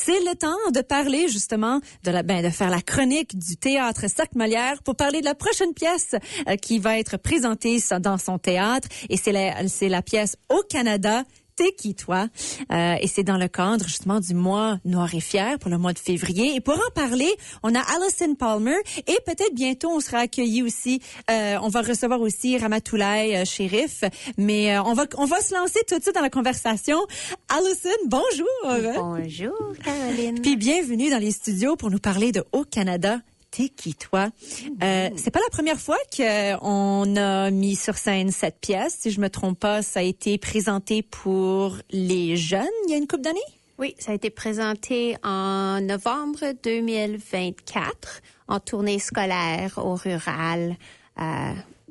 C'est le temps de parler justement de faire la chronique du théâtre Cercle Molière pour parler de la prochaine pièce qui va être présentée dans son théâtre, et c'est la pièce Au Canada. T'es qui, toi? Et c'est dans le cadre, justement, du mois Noir et Fier pour le mois de février. Et pour en parler, on a Alison Palmer et peut-être bientôt, on sera accueillis aussi, on va recevoir aussi Ramatoulaye Shérif. Mais on va se lancer tout de suite dans la conversation. Alison, bonjour! Bonjour, Caroline. Puis bienvenue dans les studios pour nous parler de Au Canada. T'es qui, toi? C'est pas la première fois qu'on a mis sur scène cette pièce. Si je me trompe pas, ça a été présenté pour les jeunes il y a une couple d'années? Oui, ça a été présenté en novembre 2024 en tournée scolaire au rural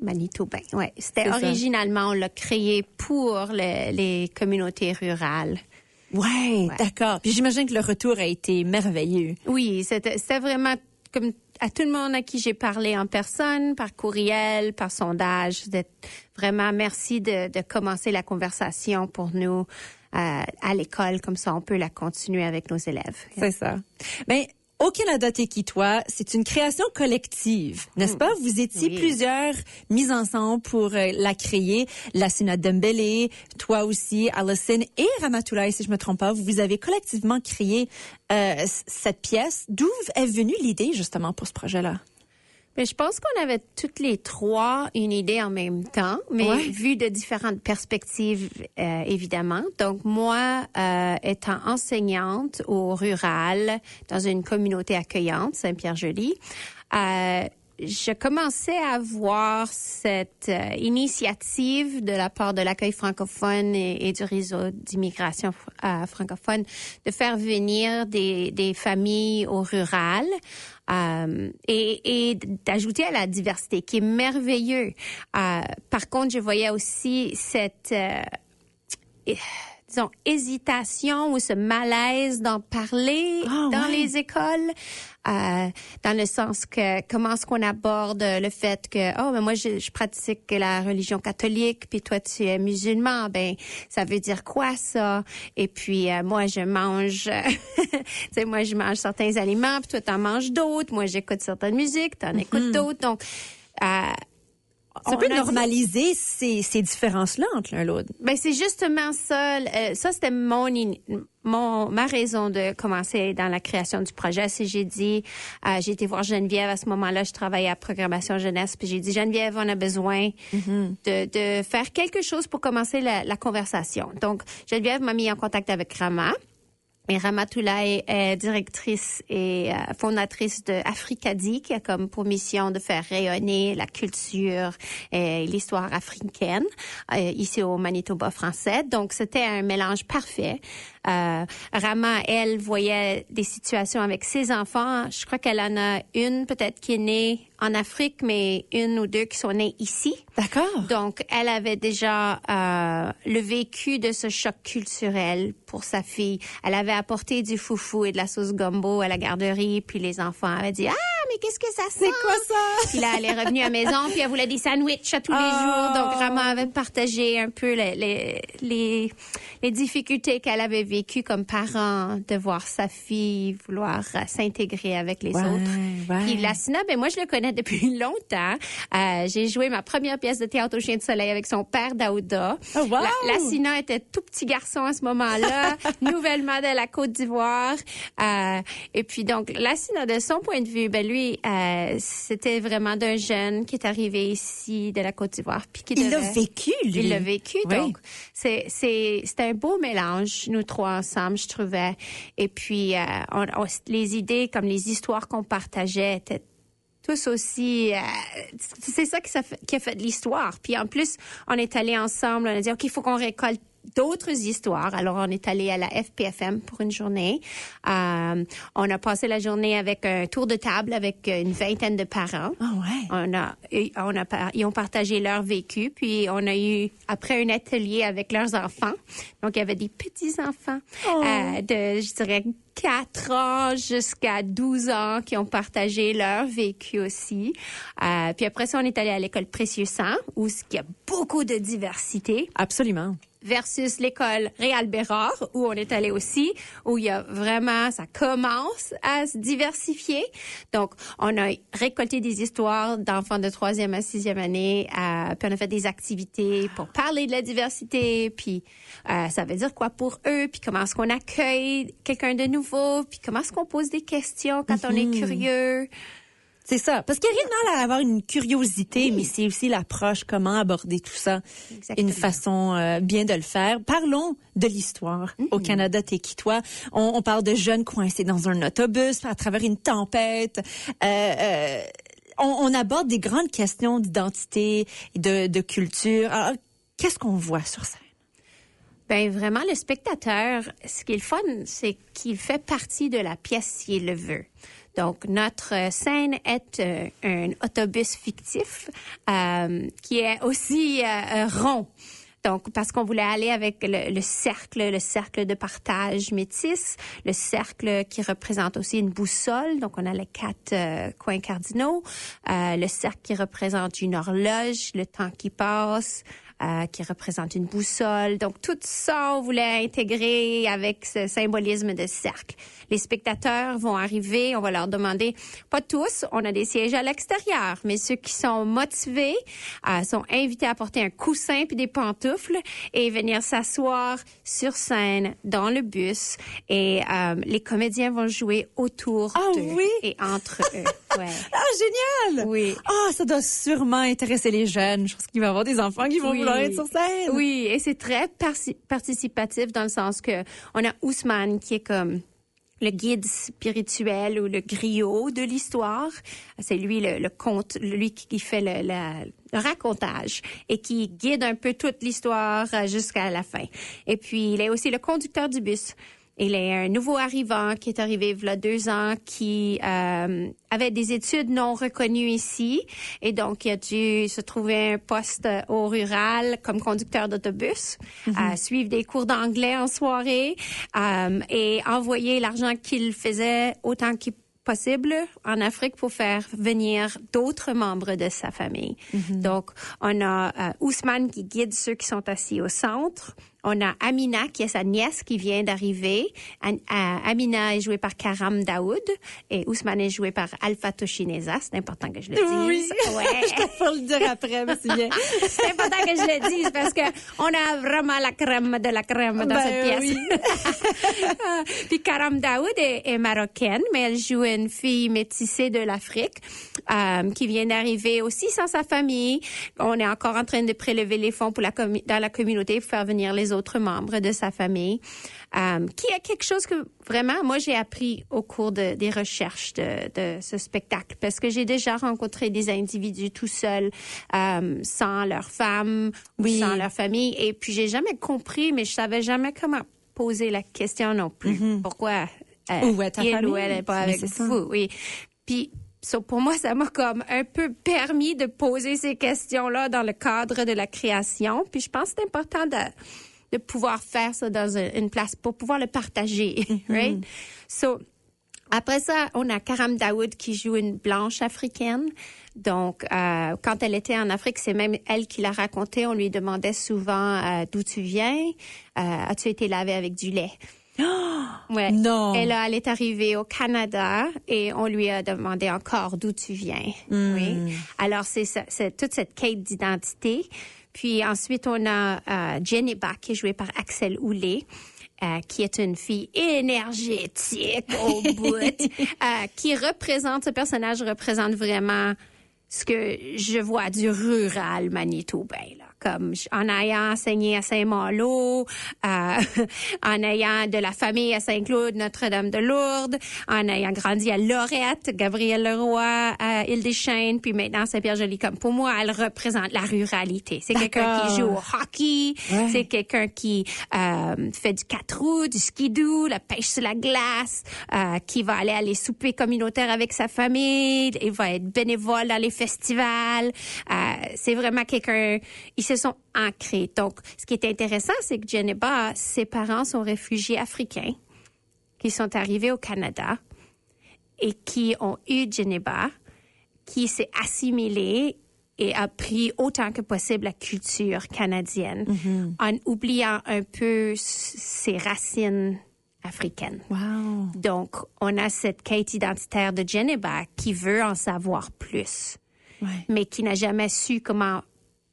Manitobain. Ouais, c'était originalement, on l'a créé pour les communautés rurales. Ouais, d'accord. Puis j'imagine que le retour a été merveilleux. Oui, c'était vraiment comme à tout le monde à qui j'ai parlé en personne, par courriel, par sondage. Vraiment, merci de commencer la conversation pour nous à l'école. Comme ça, on peut la continuer avec nos élèves. C'est ça. Ben, Au Canada, t'es qui, toi? C'est une création collective, n'est-ce pas? Vous étiez plusieurs mises ensemble pour la créer. Lassina Dembélé, toi aussi, Alison et Ramatoulaye, si je me trompe pas. Vous avez collectivement créé cette pièce. D'où est venue l'idée, justement, pour ce projet-là? Mais je pense qu'on avait toutes les trois une idée en même temps, mais vu de différentes perspectives, évidemment. Donc, moi, étant enseignante au rural, dans une communauté accueillante, Saint-Pierre-Joli, je commençais à voir cette initiative de la part de l'accueil francophone et du réseau d'immigration francophone de faire venir des familles au rural et d'ajouter à la diversité, qui est merveilleux. Par contre, je voyais aussi cette disons, hésitation ou ce malaise d'en parler dans les écoles, dans le sens que comment est-ce qu'on aborde le fait que mais moi je pratique la religion catholique, puis toi tu es musulman, ben ça veut dire quoi ça? Et puis moi je mange moi je mange certains aliments, puis toi t'en manges d'autres, moi j'écoute certaines musiques, t'en écoutes d'autres, donc ça peut normaliser ces différences-là entre l'un et l'autre. Ben c'est justement ça. Ça c'était ma raison de commencer dans la création du projet. C'est j'ai été voir Geneviève à ce moment-là. Je travaillais à programmation jeunesse, puis j'ai dit Geneviève, on a besoin de faire quelque chose pour commencer la conversation. Donc Geneviève m'a mis en contact avec Rama. Et Ramatoulaye est directrice et fondatrice de Africadi, qui a comme pour mission de faire rayonner la culture et l'histoire africaine ici au Manitoba français. Donc, c'était un mélange parfait. Rama, elle, voyait des situations avec ses enfants. Je crois qu'elle en a une peut-être qui est née en Afrique, mais une ou deux qui sont nées ici. D'accord. Donc, elle avait déjà le vécu de ce choc culturel pour sa fille. Elle avait apporté du foufou et de la sauce gumbo à la garderie, puis les enfants avaient dit « Ah, mais qu'est-ce que ça sent? » C'est quoi ça? Puis là, elle est revenue à la maison, puis elle voulait des sandwichs à tous les jours. Donc, Rama avait partagé un peu les difficultés qu'elle avait vécues comme parent de voir sa fille vouloir s'intégrer avec les autres. Ouais. Puis Lassina, ben moi, je le connais depuis longtemps. J'ai joué ma première pièce de théâtre au Chien de Soleil avec son père Daouda. Oh, wow! Lassina était tout petit garçon à ce moment-là, nouvellement de la Côte d'Ivoire. Et puis donc, Lassina, de son point de vue, ben lui, c'était vraiment d'un jeune qui est arrivé ici de la Côte d'Ivoire. Puis il l'a vécu, lui. Il l'a vécu, donc c'était un beau mélange, nous trois ensemble, je trouvais. Et puis, les idées, comme les histoires qu'on partageait, étaient tous aussi, c'est ça qui a fait l'histoire. Puis en plus, on est allés ensemble, on a dit, OK, il faut qu'on récolte d'autres histoires. Alors, on est allé à la FPFM pour une journée. On a passé la journée avec un tour de table avec une vingtaine de parents. Ils ont partagé leur vécu. Puis, on a eu, après un atelier avec leurs enfants. Donc, il y avait des petits-enfants de, je dirais, 4 ans jusqu'à 12 ans qui ont partagé leur vécu aussi. Puis après ça, on est allé à l'école Précieux Sang où il y a beaucoup de diversité. Absolument. versus l'école Réal Bérard, où on est allé aussi, où il y a vraiment, ça commence à se diversifier. Donc, on a récolté des histoires d'enfants de 3e à 6e année, puis on a fait des activités pour parler de la diversité, puis ça veut dire quoi pour eux, puis comment est-ce qu'on accueille quelqu'un de nouveau, puis comment est-ce qu'on pose des questions quand on est curieux. C'est ça. Parce qu'il n'y a rien de mal à avoir une curiosité, mais c'est aussi l'approche, comment aborder tout ça. Exactement. Une façon bien de le faire. Parlons de l'histoire. Au Canada, t'es qui, toi? On parle de jeunes coincés dans un autobus à travers une tempête. On aborde des grandes questions d'identité et de culture. Alors, qu'est-ce qu'on voit sur scène? Ben vraiment, le spectateur, ce qui est le fun, c'est qu'il fait partie de la pièce s'il le veut. Donc, notre scène est un autobus fictif qui est aussi rond. Donc, parce qu'on voulait aller avec le cercle de partage métis, le cercle qui représente aussi une boussole. Donc, on a les 4 coins cardinaux. Le cercle qui représente une horloge, le temps qui passe, qui représente une boussole. Donc, tout ça, on voulait intégrer avec ce symbolisme de cercle. Les spectateurs vont arriver, on va leur demander, pas tous, on a des sièges à l'extérieur, mais ceux qui sont motivés sont invités à porter un coussin puis des pantoufles et venir s'asseoir sur scène dans le bus. Et les comédiens vont jouer autour d'eux et entre eux. Ouais. Ah, génial! Oui. Ah, ça doit sûrement intéresser les jeunes. Je pense qu'il va y avoir des enfants qui vont vouloir être sur scène. Oui, et c'est très participatif dans le sens que on a Ousmane qui est comme le guide spirituel ou le griot de l'histoire. C'est lui le conte, lui qui fait le racontage et qui guide un peu toute l'histoire jusqu'à la fin. Et puis, il est aussi le conducteur du bus. Il est un nouveau arrivant qui est arrivé il y a 2 ans, qui avait des études non reconnues ici et donc il a dû se trouver un poste au rural comme conducteur d'autobus, suivre des cours d'anglais en soirée et envoyer l'argent qu'il faisait autant qu'il possible en Afrique pour faire venir d'autres membres de sa famille. Donc, on a Ousmane qui guide ceux qui sont assis au centre. On a Amina, qui est sa nièce, qui vient d'arriver. Amina est jouée par Karam Daoud et Ousmane est joué par Alpha Toshineza. C'est important que je le dise. Oui, ouais. Je te ferai le dire après, mais c'est bien. C'est important que je le dise parce que on a vraiment la crème de la crème dans cette pièce. Oui. Puis Karam Daoud est marocaine, mais elle joue une fille métissée de l'Afrique qui vient d'arriver aussi sans sa famille. On est encore en train de prélever les fonds pour dans la communauté pour faire venir les autres membres de sa famille, qui est quelque chose que vraiment, moi, j'ai appris au cours des recherches de ce spectacle, parce que j'ai déjà rencontré des individus tout seuls, sans leur femme ou sans leur famille, et puis j'ai jamais compris, mais je savais jamais comment poser la question non plus. Pourquoi Où est ta famille? ou elle est pas avec vous? Oui. Puis, pour moi, ça m'a comme un peu permis de poser ces questions-là dans le cadre de la création. Puis je pense que c'est important de pouvoir faire ça dans une place pour pouvoir le partager, right? So, après ça, on a Karam Daoud qui joue une blanche africaine. Donc, quand elle était en Afrique, c'est même elle qui l'a raconté. On lui demandait souvent d'où tu viens. As-tu été lavé avec du lait? Ouais. Non. Elle est arrivée au Canada et on lui a demandé encore d'où tu viens. Oui. Alors, c'est ça, c'est toute cette quête d'identité. Puis ensuite, on a Djeneba qui est jouée par Axel Houlé. Qui est une fille énergétique au bout, ce personnage représente vraiment ce que je vois du rural manitobain, là. Comme en ayant enseigné à Saint-Malo, en ayant de la famille à Saint-Claude, Notre-Dame-de-Lourdes, en ayant grandi à Lorette, Gabriel Leroy, à Île-des-Chênes, puis maintenant Saint-Pierre-Joli. Comme pour moi, elle représente la ruralité. C'est quelqu'un qui joue au hockey, c'est quelqu'un qui fait du 4 roues, du skidoo, la pêche sur la glace, qui va aller à les soupers communautaires avec sa famille, il va être bénévole dans les festivals. C'est vraiment quelqu'un... Ils se sont ancrés. Donc, ce qui est intéressant, c'est que Djeneba, ses parents sont réfugiés africains qui sont arrivés au Canada et qui ont eu Djeneba, qui s'est assimilée et appris autant que possible la culture canadienne, en oubliant un peu ses racines africaine. Wow. Donc, on a cette quête identitaire de Geneva qui veut en savoir plus, mais qui n'a jamais su comment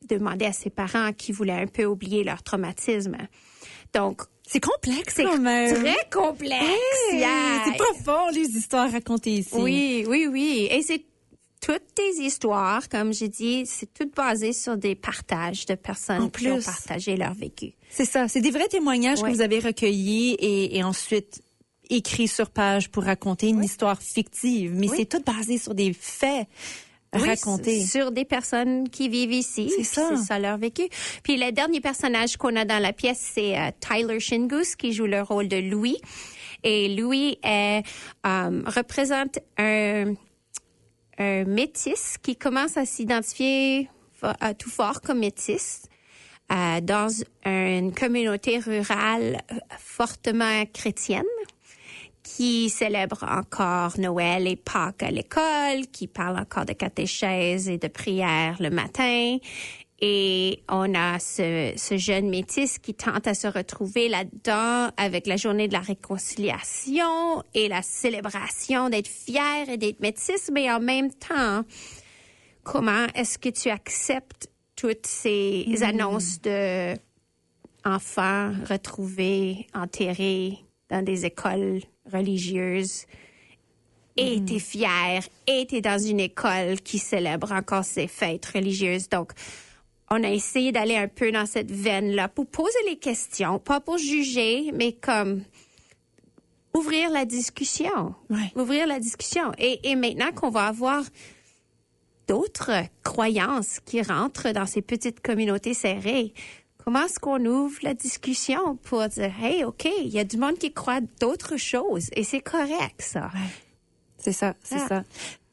demander à ses parents qui voulaient un peu oublier leur traumatisme. Donc, c'est complexe c'est quand même. Très complexe. Hey, c'est profond, les histoires racontées ici. Oui. Et c'est toutes tes histoires, comme j'ai dit, c'est tout basé sur des partages de personnes qui ont partagé leur vécu. C'est ça, c'est des vrais témoignages que vous avez recueillis et ensuite écrits sur page pour raconter une histoire fictive, mais c'est tout basé sur des faits racontés. Sur des personnes qui vivent ici. C'est ça leur vécu. Puis le dernier personnage qu'on a dans la pièce, c'est Tyler Shingus qui joue le rôle de Louis. Et Louis représente un métis qui commence à s'identifier tout fort comme métis dans une communauté rurale fortement chrétienne qui célèbre encore Noël et Pâques à l'école, qui parle encore de catéchèse et de prière le matin. Et on a ce jeune métis qui tente à se retrouver là-dedans avec la journée de la réconciliation et la célébration d'être fier et d'être métis, mais en même temps, comment est-ce que tu acceptes toutes ces annonces de enfants retrouvés, enterrés dans des écoles religieuses et t'es fier et t'es dans une école qui célèbre encore ces fêtes religieuses. Donc, on a essayé d'aller un peu dans cette veine-là pour poser les questions, pas pour juger, mais comme ouvrir la discussion. Ouvrir la discussion. Et maintenant qu'on va avoir d'autres croyances qui rentrent dans ces petites communautés serrées, comment est-ce qu'on ouvre la discussion pour dire, hey, OK, il y a du monde qui croit d'autres choses et c'est correct, ça. C'est ça.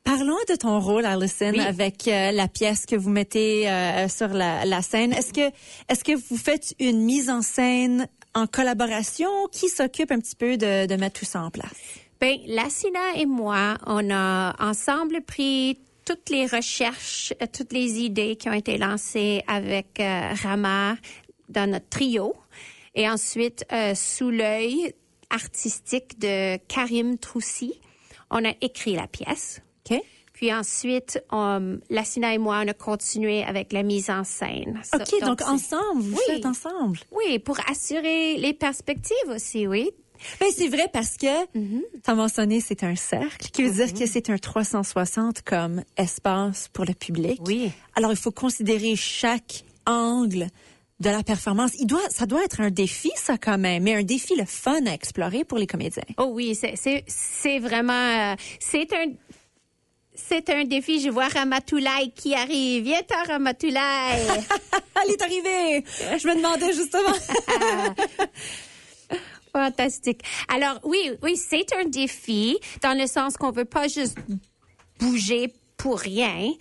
Parlons de ton rôle, Alison, avec la pièce que vous mettez sur la scène. Est-ce que vous faites une mise en scène en collaboration? Qui s'occupe un petit peu de mettre tout ça en place? Bien, Lassina et moi, on a ensemble pris toutes les recherches, toutes les idées qui ont été lancées avec Rama dans notre trio. Et ensuite, sous l'œil artistique de Karim Troussi, on a écrit la pièce. OK. Puis ensuite, Lassina et moi, on a continué avec la mise en scène. OK, donc ensemble, vous faites ensemble. Oui, pour assurer les perspectives aussi, oui. Ben c'est vrai parce que, t'as mentionné, c'est un cercle, qui veut dire que c'est un 360 comme espace pour le public. Oui. Alors, il faut considérer chaque angle de la performance. Ça doit être un défi, ça, quand même, mais un défi, le fun à explorer pour les comédiens. Oh oui, c'est vraiment, c'est un défi. Je vois Ramatoulaye qui arrive. Viens-t'en, Ramatoulaye. Elle est arrivée. Je me demandais justement. Fantastique. Alors, oui, c'est un défi dans le sens qu'on veut pas juste bouger pour rien,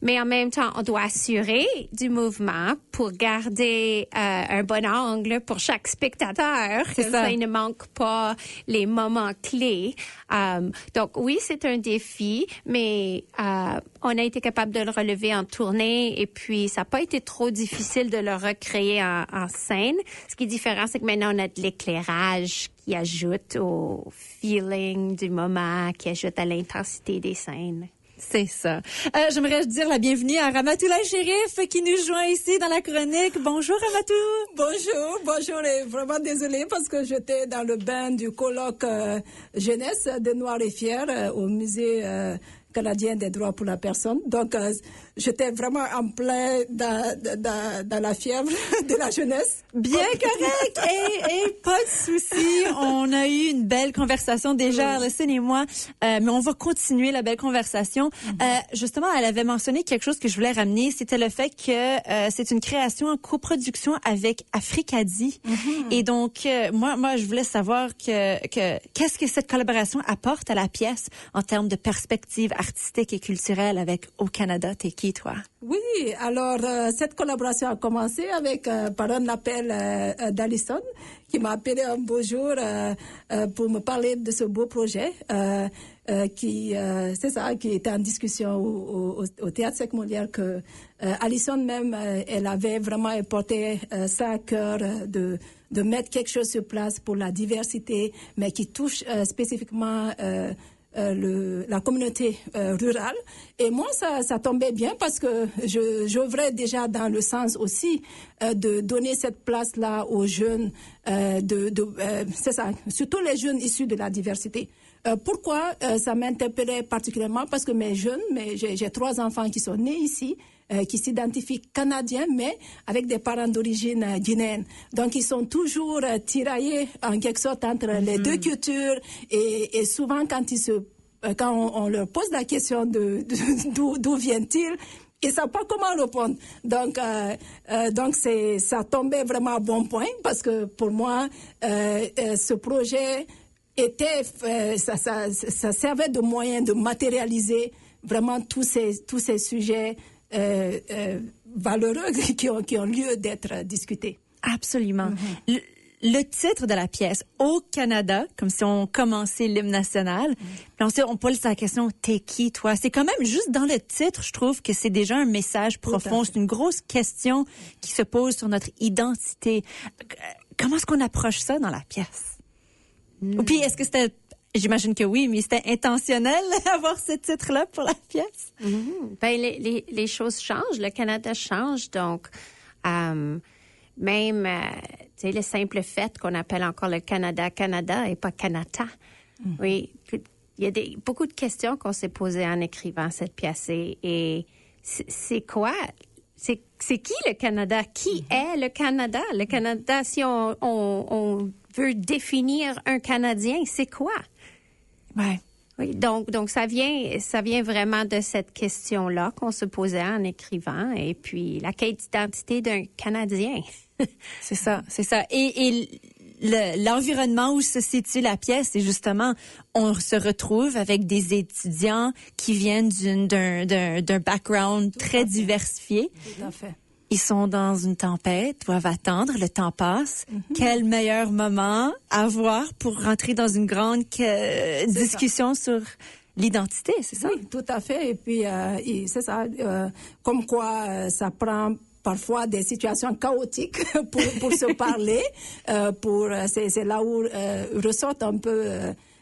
mais en même temps, on doit assurer du mouvement pour garder un bon angle pour chaque spectateur. C'est ça. Il ne manque pas les moments clés. Donc, oui, c'est un défi, mais on a été capable de le relever en tournée et puis ça n'a pas été trop difficile de le recréer en scène. Ce qui est différent, c'est que maintenant, on a de l'éclairage qui ajoute au feeling du moment, qui ajoute à l'intensité des scènes. C'est ça. J'aimerais dire la bienvenue à Ramatoulaye Chérif qui nous joint ici dans la chronique. Bonjour Ramatou. Bonjour et vraiment désolée parce que j'étais dans le bain du colloque jeunesse de Noirs et Fiers au musée canadien des droits pour la personne. Donc, j'étais vraiment en plein dans la fièvre de la jeunesse. Bien correct. Et pas de souci. On a eu une belle conversation déjà, Alison et moi, mais on va continuer la belle conversation. Justement, elle avait mentionné quelque chose que je voulais ramener, c'était le fait que c'est une création en coproduction avec Africadi. Et donc, moi, je voulais savoir que qu'est-ce que cette collaboration apporte à la pièce en termes de perspective artistique et culturelle avec Au Canada. T'es qui, toi? Oui, alors cette collaboration a commencé avec par un appel d'Alison qui m'a appelé un beau jour pour me parler de ce beau projet qui était en discussion au Théâtre Sec Molière que Alison même elle avait vraiment porté ça à cœur de mettre quelque chose sur place pour la diversité, mais qui touche spécifiquement la communauté rurale. Et moi, ça tombait bien parce que j'œuvrais déjà dans le sens aussi de donner cette place-là aux jeunes, surtout les jeunes issus de la diversité. Pourquoi ça m'interpellait particulièrement? Parce que j'ai 3 enfants qui sont nés ici, qui s'identifient canadiens, mais avec des parents d'origine guinéenne. Donc, ils sont toujours tiraillés, en quelque sorte, entre les deux cultures. Et souvent, quand on leur pose la question d'où viennent-ils, ils ne savent pas comment répondre. Donc, ça tombait vraiment à bon point, parce que pour moi, ce projet ça servait de moyen de matérialiser vraiment tous ces sujets valeureux qui ont lieu d'être discutés. Absolument. Le titre de la pièce, Au Canada, comme si on commençait l'hymne national. Puis ensuite, on pose la question, t'es qui, toi? C'est quand même juste dans le titre, je trouve que c'est déjà un message profond. C'est une grosse question qui se pose sur notre identité. Comment est-ce qu'on approche ça dans la pièce? Ou puis, est-ce que c'était... J'imagine que oui, mais c'était intentionnel d'avoir ce titre-là pour la pièce? Ben, les choses changent, le Canada change, donc même, tu sais, le simple fait qu'on appelle encore le Canada et pas Canada. Oui, il y a beaucoup de questions qu'on s'est posées en écrivant cette pièce. Et c'est quoi? C'est qui le Canada? Qui est le Canada? Le Canada, si on veut définir un Canadien, c'est quoi? Ouais. Oui, donc ça vient vraiment de cette question-là qu'on se posait en écrivant, et puis la quête d'identité d'un Canadien. C'est ça. Et l'environnement où se situe la pièce, c'est justement, on se retrouve avec des étudiants qui viennent d'un background très diversifié. Tout à fait. Ils sont dans une tempête, doivent attendre, le temps passe. Quel meilleur moment avoir pour rentrer dans une grande discussion sur l'identité, c'est ça? Oui, tout à fait. Et puis, c'est ça, comme quoi ça prend parfois des situations chaotiques pour se parler. C'est là où ressortent un peu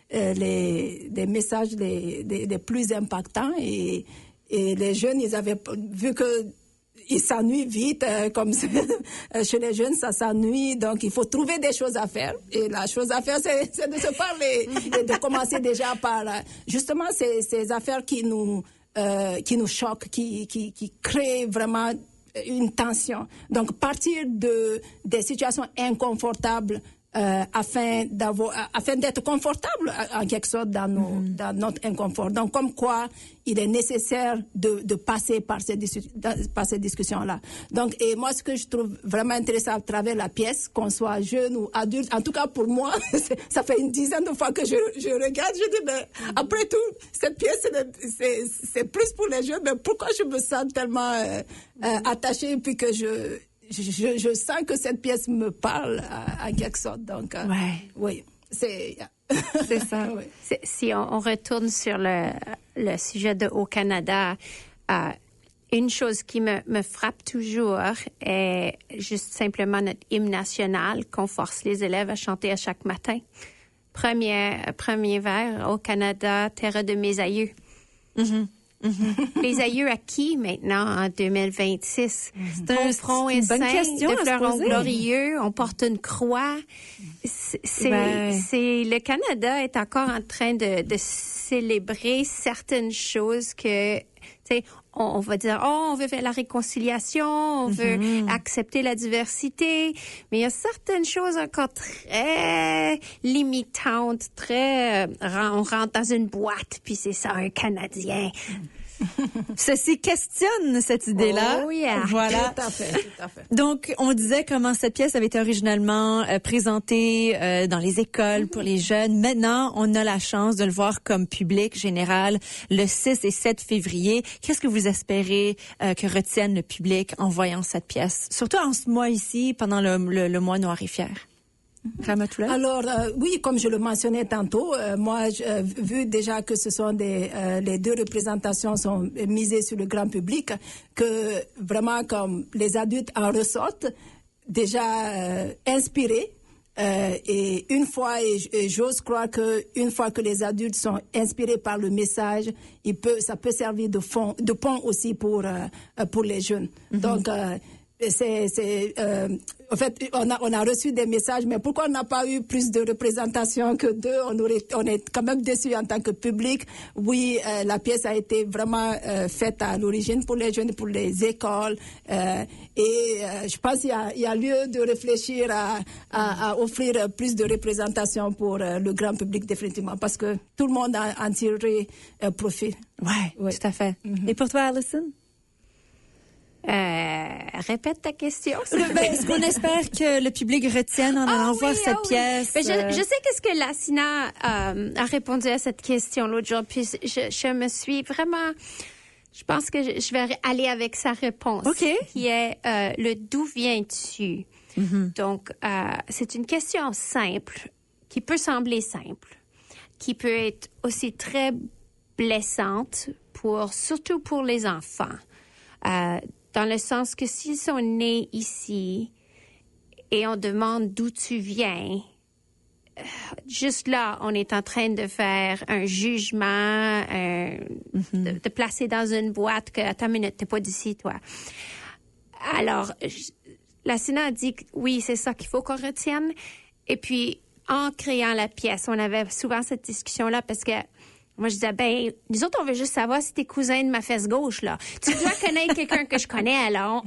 des messages les plus impactants. Et les jeunes, ils avaient vu que ils s'ennuient vite, comme chez les jeunes, ça s'ennuie. Donc, il faut trouver des choses à faire. Et la chose à faire, c'est de se parler et de commencer déjà par justement ces affaires qui nous choquent, qui créent vraiment une tension. Donc, partir des situations inconfortables afin d'être confortable en quelque sorte dans notre inconfort. Donc, comme quoi il est nécessaire de passer par ces discussions-là. Donc, et moi, ce que je trouve vraiment intéressant à travers la pièce, qu'on soit jeune ou adulte, en tout cas pour moi, ça fait une dizaine de fois que je regarde, je dis, mais après tout, cette pièce, c'est plus pour les jeunes, mais pourquoi je me sens tellement attachée, puis que je sens que cette pièce me parle en quelque sorte. Donc, oui, c'est ça. Oui. Si on retourne sur le sujet de Au Canada, une chose qui me frappe toujours est juste simplement notre hymne national qu'on force les élèves à chanter à chaque matin. Premier vers, Au Canada, terre de mes aïeux. Les aïeux à qui maintenant en 2026? Ton front est saint, de fleurons glorieux, on porte une croix. Le Canada est encore en train de célébrer certaines choses que, tu sais, on va dire, on veut faire la réconciliation, on veut accepter la diversité, mais il y a certaines choses encore très limitantes, on rentre dans une boîte, puis c'est ça, un Canadien. Ceci questionne cette idée-là. Oh, yeah. Voilà. Tout à fait, tout à fait. Donc, on disait comment cette pièce avait été originalement présentée dans les écoles pour les jeunes. Maintenant, on a la chance de le voir comme public général le 6 et 7 février. Qu'est-ce que vous espérez que retienne le public en voyant cette pièce? Surtout en ce mois ici, pendant le mois Noir et Fier. Ramatoulaye? Alors, oui, comme je le mentionnais tantôt, moi, vu déjà que ce sont les deux représentations sont misées sur le grand public, que vraiment, comme les adultes en ressortent, déjà inspirés. Et une fois, et j'ose croire que une fois que les adultes sont inspirés par le message, ça peut servir de pont aussi pour les jeunes. Mm-hmm. Donc, en fait, on a reçu des messages, mais pourquoi on n'a pas eu plus de représentation que deux? On est quand même déçus en tant que public. Oui, la pièce a été vraiment faite à l'origine pour les jeunes, pour les écoles, et je pense qu'il y a lieu de réfléchir à offrir plus de représentation pour le grand public définitivement, parce que tout le monde en tirerait profit. Ouais, tout à fait. Mm-hmm. Et pour toi, Alison? Répète ta question. Est-ce qu'on espère que le public retienne en allant voir cette pièce? Mais je sais qu'est-ce que Lassina a répondu à cette question l'autre jour, puis je me suis vraiment... Je pense que je vais aller avec sa réponse, qui est le d'où viens-tu? Mm-hmm. Donc, c'est une question simple, qui peut sembler simple, qui peut être aussi très blessante, surtout pour les enfants. Dans le sens que s'ils sont nés ici et on demande d'où tu viens, juste là, on est en train de faire un jugement, de placer dans une boîte que, attends une minute, t'es pas d'ici, toi. Alors, Lassina a dit que oui, c'est ça qu'il faut qu'on retienne. Et puis, en créant la pièce, on avait souvent cette discussion-là parce que moi, je disais, nous autres, on veut juste savoir si t'es cousin de ma fesse gauche, là. Tu dois connaître quelqu'un que je connais, là.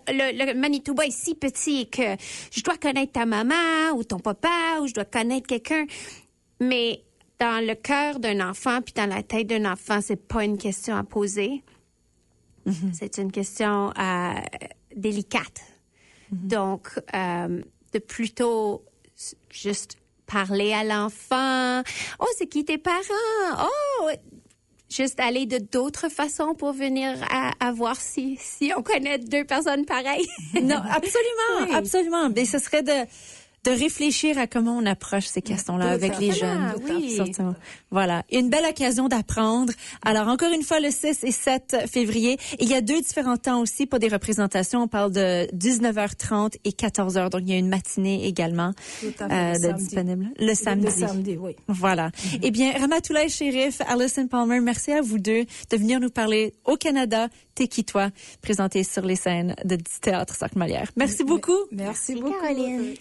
Le Manitoba est si petit que je dois connaître ta maman ou ton papa ou je dois connaître quelqu'un. Mais dans le cœur d'un enfant puis dans la tête d'un enfant, c'est pas une question à poser. Mm-hmm. C'est une question délicate. Mm-hmm. Donc, de plutôt juste parler à l'enfant. Oh, c'est qui tes parents? Oh, juste aller de d'autres façons pour venir à voir si on connaît deux personnes pareilles. Non, absolument, oui. Absolument. Mais ce serait de réfléchir à comment on approche ces questions-là avec les jeunes. Oui. Certainement. Voilà. Une belle occasion d'apprendre. Alors, encore une fois, le 6 et 7 février. Et il y a 2 différents temps aussi pour des représentations. On parle de 19h30 et 14h. Donc, il y a une matinée également disponible. Le samedi. Le samedi, oui. Voilà. Mm-hmm. Eh bien, Ramatoulaye Sherif, Alison Palmer, merci à vous deux de venir nous parler au Canada, T'es qui toi, présenté sur les scènes du Théâtre Sac-Molière. Merci beaucoup. Merci beaucoup, Caroline.